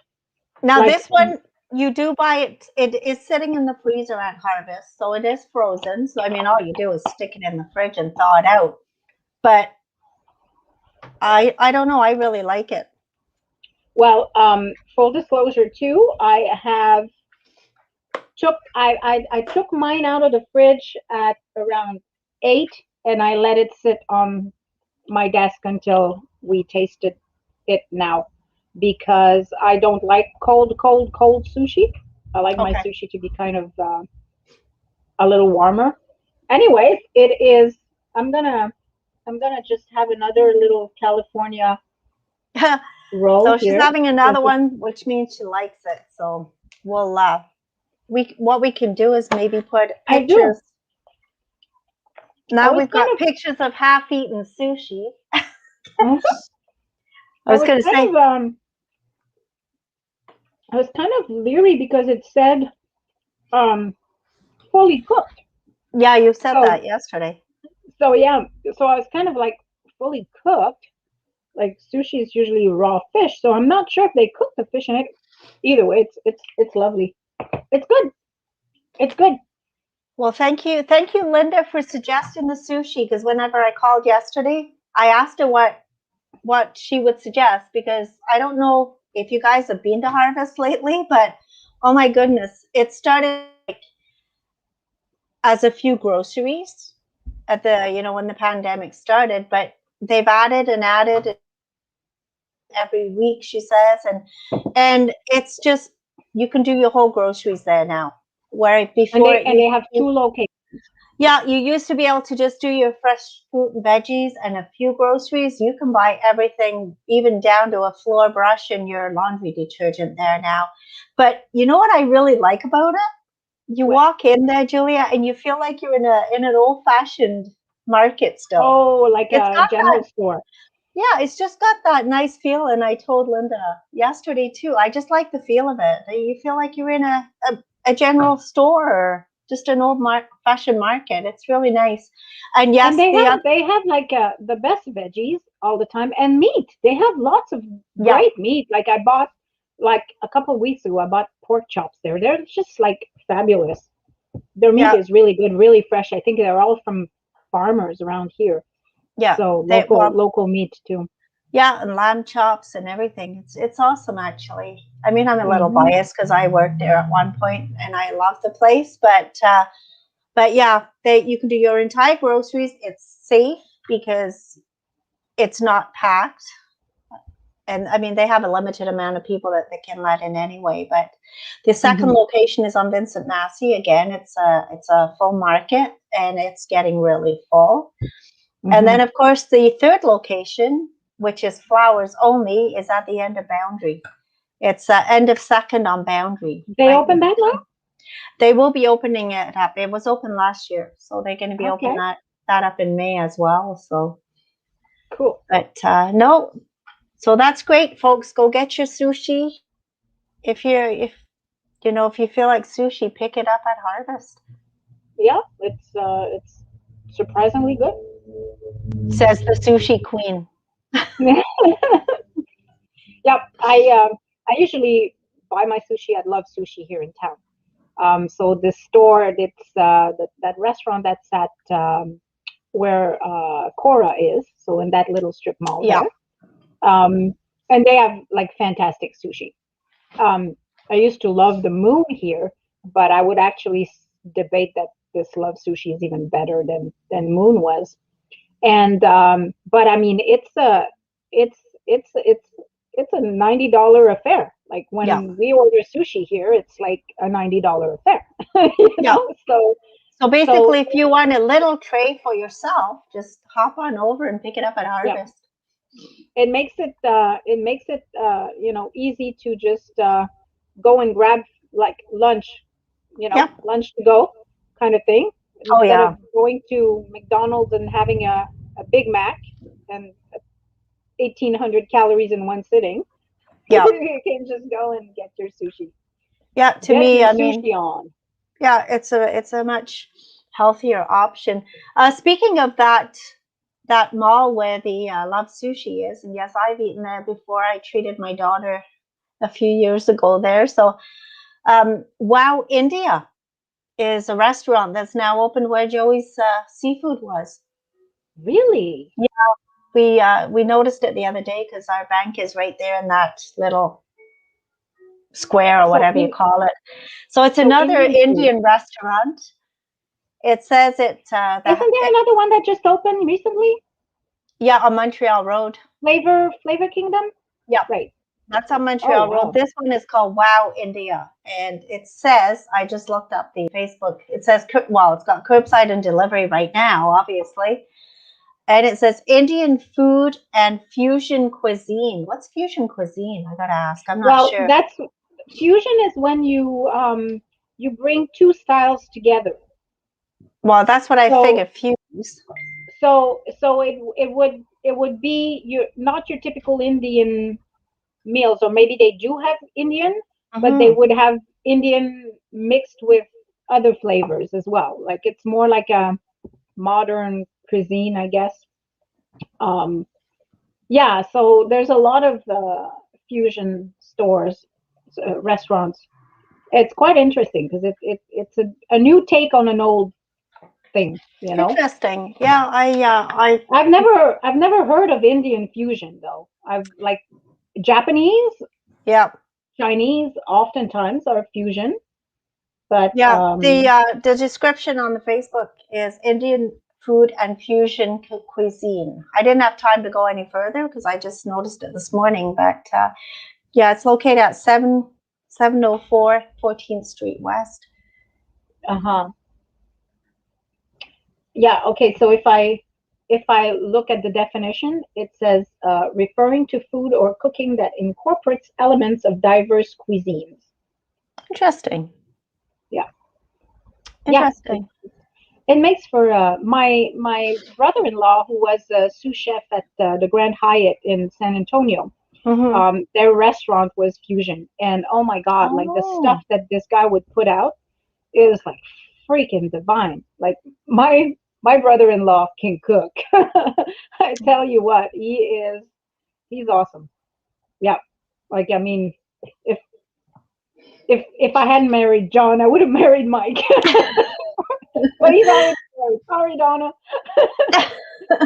Now Like, this one you do buy it. It is sitting in the freezer at harvest, so it is frozen. So I mean, all you do is stick it in the fridge and thaw it out. But I don't know. I really like it. well, full disclosure too, I took mine out of the fridge at around 8, and I let it sit on my desk until we tasted it now, because I don't like cold sushi. I like my Okay. sushi to be kind of a little warmer. Anyways, it is. I'm gonna just have another little California roll So she's here. having another one, which means she likes it. So we'll we what we can do is maybe put I do. pictures. I Now was we've kind got pictures of half-eaten sushi. of. I I was was going to kind say, of I was kind of leery because it said um fully cooked. yeah, you said So that yesterday. so yeah, so I was kind of like, fully cooked. Like, sushi is usually raw fish, so I'm not sure if they cook the fish in it. Either way, it's lovely. It's good. It's good. Well, thank you, Linda, for suggesting the sushi. Because whenever I called yesterday, I asked her what she would suggest because I don't know if you guys have been to Harvest lately, but oh my goodness, it started as a few groceries at the when the pandemic started, but they've added and added every week. She says, and it's just you can do your whole groceries there now. Where And before they it and used they have to two locations. Yeah, you used to be able to just do your fresh fruit and veggies and a few groceries. You can buy everything, even down to a floor brush and your laundry detergent there now. But you know what I really like about it? You What? walk in there, Julia, and you feel like you're in an old fashioned market still. Oh, like It's a got general that, store. yeah, it's just got that nice feel. And I told Linda yesterday too, I just like the feel of it. You feel like you're in a general store or just an old fashioned market. It's really nice. And And yes, they the have other, they have like the best veggies all the time, and meat. They have lots of yeah, great meat. Like, I bought, like, a couple of weeks ago, I bought pork chops there. They're just like fabulous. Their meat yeah, is really good, really fresh. I think they're all from farmers around here. yeah. So They well, local meat too. yeah, and lamb chops and everything. It's awesome actually. I mean, I'm a little Hmm. biased because I worked there at one point and I love the place, but yeah, they you can do your entire groceries. It's safe because it's not packed. And I mean, they have a limited amount of people that they can let in anyway. But the second Hmm. location is on Vincent Massey. Again, it's a full market and it's getting really full. And Hmm. then, of course, the third location, which is flowers only, is at the end of Boundary. It's end of Second on Boundary, They right? open that now? They will be opening it up. It was open last year, so they're going to be opening Okay, that up in May as well. So, cool. but no, so that's great, folks. Go get your sushi. If you feel like sushi, pick it up at Harvest. Yeah, it's surprisingly good. Says the sushi queen. Yeah, Yep. I usually buy my sushi at Love Sushi here in town. So the store, it's that restaurant that's at where Cora is. So in that little strip mall Yeah. there, um, and they have like fantastic sushi. Um, I used to love the Moon here, but I would actually debate that this Love Sushi is even better than Moon was. And but I mean, it's it's it's a $90 affair. Like Yeah. when we order sushi here, it's like a $90 affair. You Yeah. know, so So so basically, if you want a little tray for yourself, just hop on over and pick it up at yeah, Harvest. it makes it easy to just go and grab like lunch, Yep. lunch to go kind of thing, Oh instead of yeah. going to McDonald's and having a Big Mac and 1,800 calories in one sitting. Yeah. You can just go and get your sushi. Yeah. To Get me, your I mean, sushi on. yeah, it's a much healthier option. Speaking of that mall where the Love Sushi is, and yes, I've eaten there before. I treated my daughter a few years ago there. So, Wow India is a restaurant that's now open where Joey's seafood was. Really? Yeah, we noticed it the other day because our bank is right there in that little square or So whatever you call it. So it's so another Indian food. Indian restaurant. It says Isn't there another one that just opened recently? yeah, on Montreal Road. Flavor Kingdom? Yeah, Right. that's on Oh Montreal Road. wow. This one is called Wow India, and it says I just looked up the Facebook. It says well, it's got curbside and delivery right now, obviously, and it says Indian food and fusion cuisine. What's fusion cuisine? I gotta ask. I'm not Well, sure. that's fusion is when you bring two styles together. Well, that's what I So figured. Fuse. so it would be your not your typical Indian meals, or maybe they do have Indian, but they Hmm. would have Indian mixed with other flavors as well. Like it's more like a modern cuisine, I guess. Um, yeah, so there's a lot of fusion stores, restaurants. It's quite interesting because it's a new take on an old thing, you know. Interesting. Yeah, I I've never heard of Indian fusion though. I've like Japanese, yeah. Chinese oftentimes are fusion, but Yeah, the description on the Facebook is Indian food and fusion cuisine. I didn't have time to go any further because I just noticed it this morning. But yeah, it's located at 704 14th Street West. uh-huh. Yeah, okay. So if I look at the definition, it says referring to food or cooking that incorporates elements of diverse cuisines. Interesting. Yeah. Yeah, Interesting. it makes for my brother-in-law who was a sous chef at the Grand Hyatt in San Antonio. Hmm. Their restaurant was fusion, and oh my God, like the stuff Oh, that this guy would put out is like freaking divine. Like my brother-in-law can cook. I tell you what, he's awesome. Yeah, like I mean, if if I hadn't married John, I would have married Mike. But he's already married. Sorry, Donna,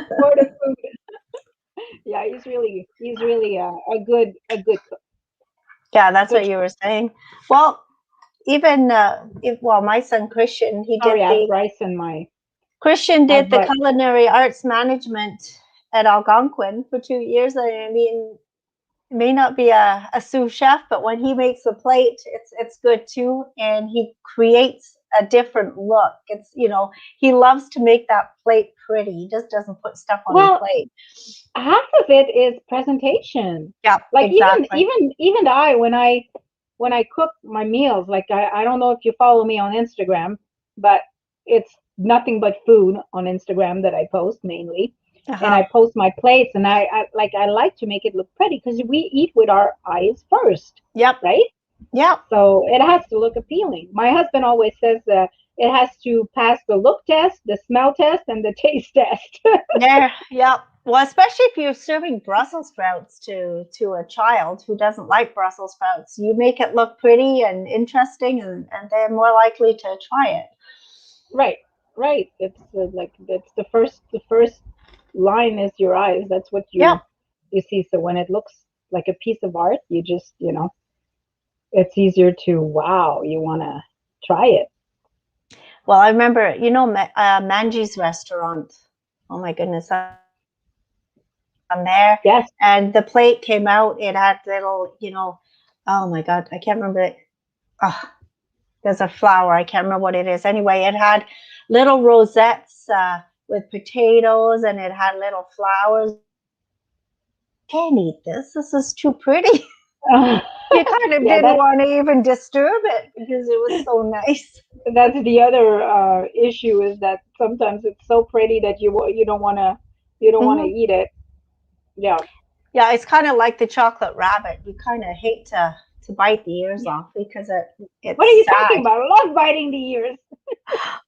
for the food. Yeah, he's really a good cook. yeah, that's Good. what you were saying. Well, even if well, my son Christian, he did Sorry, I have the rice in my. Christian I have did the rice. culinary arts management at Algonquin for 2 years. I mean, may not be a sous chef, but when he makes a plate, it's good too, and he creates a different look. It's he loves to make that plate pretty. He just doesn't put stuff on the Well, plate. half of it is presentation. Yeah, Like even exactly. even even I when I cook my meals, like I don't know if you follow me on Instagram, but it's nothing but food on Instagram that I post mainly. Uh And huh. I post my plates, and I like to make it look pretty because we eat with our eyes first, Yep. right? Yep. So it has to look appealing. My husband always says that it has to pass the look test, the smell test, and the taste test. There. Yep. Well, especially if you're serving Brussels sprouts to a child who doesn't like Brussels sprouts, you make it look pretty and interesting, and they're more likely to try it. Right, right. It's like that's the first line is your eyes. That's what Yep. you see. So when it looks like a piece of art, you just, it's easier to, wow, you want to try it. Well, I remember, Manji's restaurant. Oh my goodness, I'm there, Yes. and the plate came out. It had little, oh my God, I can't remember it. Oh, there's a flower. I can't remember what it is. Anyway, it had little rosettes with potatoes, and it had little flowers. Can't eat this. This is too pretty. You kind of Yeah, didn't want to even disturb it because it was so nice. that's the other issue is that sometimes it's so pretty that you don't want to Hmm. eat it. Yeah. Yeah, it's kind of like the chocolate rabbit. You kind of hate to bite the ears off because What are it's you talking sad. about? I love biting the ears.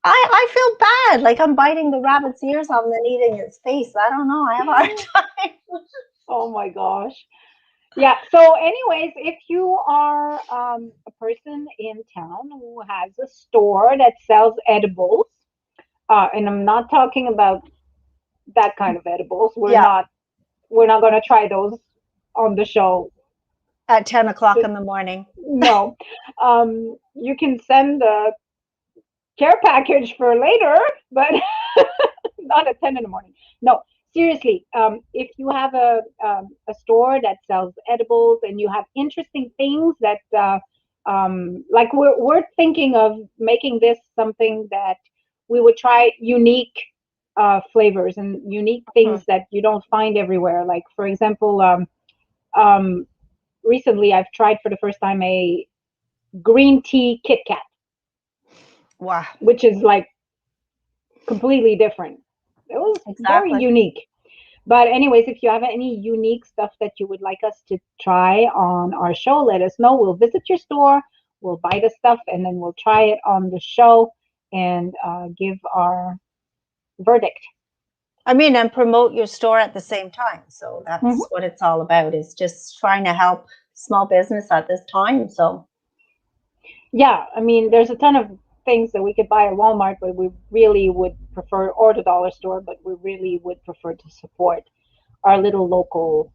I feel bad, like I'm biting the rabbit's ears off and then eating its face. I don't know. I have a hard time. Oh my gosh. Yeah. So, anyways, if you are a person in town who has a store that sells edibles, and I'm not talking about that kind of edibles. Yeah, We're not going to try those on the show. at 10 o'clock in the morning. No. You can send the care package for later, but not at 10 in the morning. No, seriously. If you have a store that sells edibles and you have interesting things that, like we're thinking of making this something that we would try unique flavors and unique Hmm. things that you don't find everywhere. Like, for example, um, recently I've tried for the first time a green tea Kit Kat, Wow, which is like completely different. It was very exactly. unique. But anyways, if you have any unique stuff that you would like us to try on our show, let us know. We'll visit your store, we'll buy the stuff, and then we'll try it on the show and give our verdict. I mean, and promote your store at the same time. So Hmm. that's what it's all about, is just trying to help small business at this time. So, Yeah, I mean, there's a ton of things that we could buy at Walmart, but we really would prefer, or the dollar store, but we really would prefer to support our little local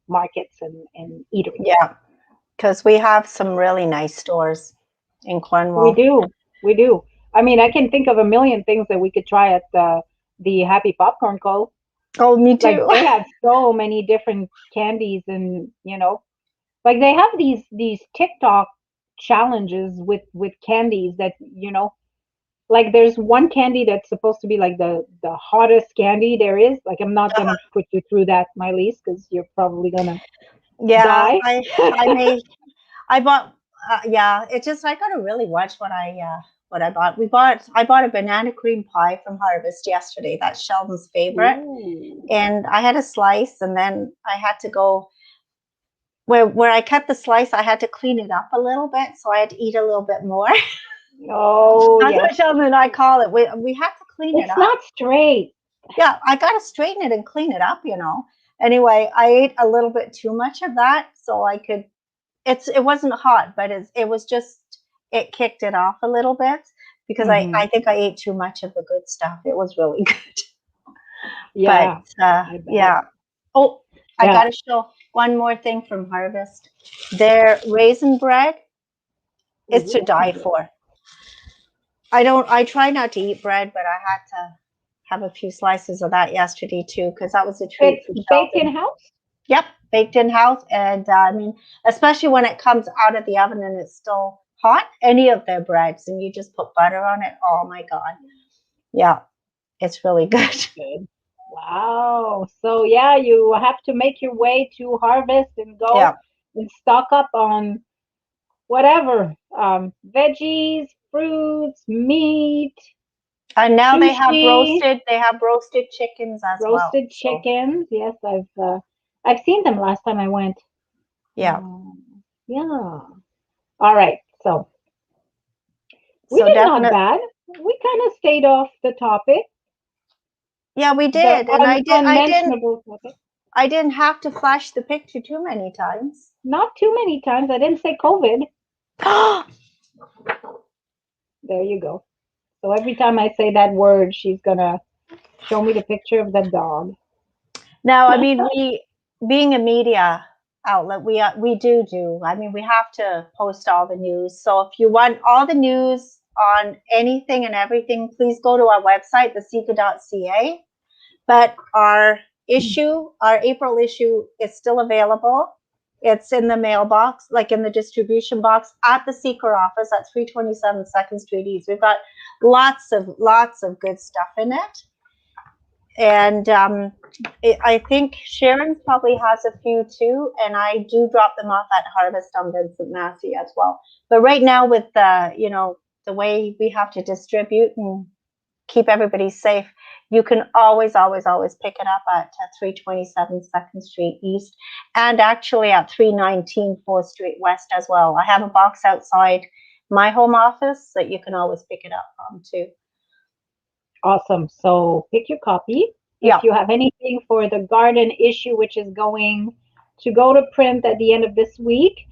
markets and eateries. yeah, because we have some really nice stores in We Cornwall. do. We do. I mean, I can think of a million things that we could try at the Happy Popcorn Co. Oh, me Like too. they have so many different candies and, like they have these TikTok challenges with candies that, like there's one candy that's supposed to be like the hottest candy there is. Like I'm not gonna put you through that, Mai-Liis, because you're probably gonna Yeah, die. I may I bought yeah, it just I gotta really watch what I bought. I bought a banana cream pie from Harvest yesterday. That's Sheldon's favorite. Ooh. And I had a slice, and then I had to go where I cut the slice, I had to clean it up a little bit, so I had to eat a little bit more. Oh That's yes. what Sheldon and I call it. We had to clean it It's up. not straight. Yeah, I got to straighten it and clean it up. Anyway, I ate a little bit too much of that, so I could. It wasn't hot, but it was just it kicked it off a little bit because I Hmm. think I ate too much of the good stuff. It was really good, but Yeah, I bet. yeah. Oh, I Yeah. got to show one more thing from Harvest. Their raisin bread is to die Ooh. for. I try not to eat bread, but I had to have a few slices of that yesterday too because that was a treat It's for baked in Sheldon. house. Yep, baked in house, and I mean, especially when it comes out of the oven and it's still hot. Any of their breads, and you just put butter on it. Oh my god, yeah, it's really good. That's good. Wow. So yeah, you have to make your way to Harvest and go Yeah, and stock up on whatever, veggies, fruits, meat, and now sushi, they have roasted chickens as well. roasted So chickens. Yes, I've seen them last time I went. yeah, Yeah. All right. So we so did not definitely. bad. We kind of stayed off the topic. Yeah, we The did, and unmentionable topic. I didn't have to flash the picture too many times. Not too many times. I didn't say COVID. There you go. So every time I say that word, she's gonna show me the picture of the dog. Now, I mean, being a media outlet, we do. I mean, we have to post all the news. So if you want all the news on anything and everything, please go to our website, theseeker.ca. But our April issue, is still available. It's in the mailbox, like in the distribution box at the Seeker office at 327 2nd Street East. We've got lots of good stuff in it. And I think Sharon probably has a few too, and I do drop them off at Harvest on Vincent Massey as well. But right now, with the way we have to distribute and keep everybody safe, you can always pick it up at 327 2nd Street East, and actually at 319 4th Street West as well. I have a box outside my home office that you can always pick it up from too. Awesome. So pick your copy. Yeah. If you have anything for the garden issue, which is going to go to print at the end of this week,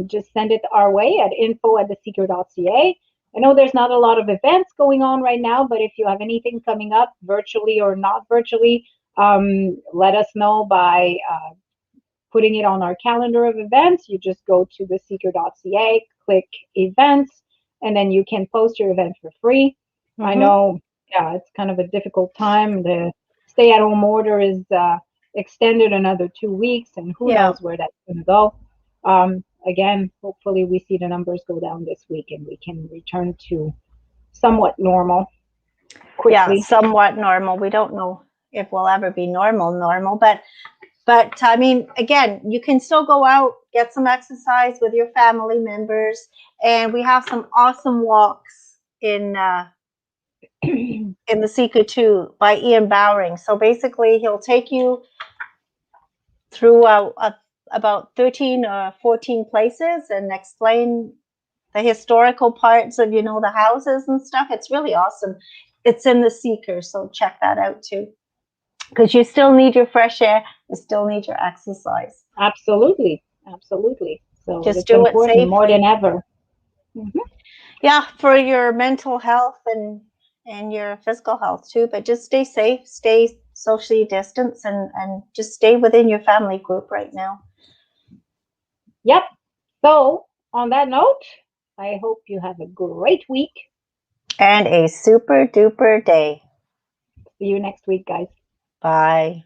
just send it our way at info@theseeker.ca. I know there's not a lot of events going on right now, but if you have anything coming up virtually or not virtually, let us know by putting it on our calendar of events. You just go to theseeker.ca, click events, and then you can post your event for free. Mm-hmm. I know, yeah, it's kind of a difficult time. The stay-at-home order is extended another 2 weeks, and who knows where that's going to go. Again, hopefully we see the numbers go down this week and we can return to somewhat normal quickly. Yeah, somewhat normal. We don't know if we'll ever be normal, but I mean, again, you can still go out, get some exercise with your family members, and we have some awesome walks in the Seeker too by Ian Bowring. So basically, he'll take you through about 13 or 14 places and explain the historical parts of the houses and stuff. It's really awesome. It's in the Seeker, so check that out too. Because you still need your fresh air, you still need your exercise. Absolutely. So just do it safely. More than ever. Mm-hmm. Yeah, for your mental health and your physical health too. But just stay safe, stay socially distanced, and just stay within your family group right now. Yep. So on that note, I hope you have a great week. And a super duper day. See you next week, guys. Bye.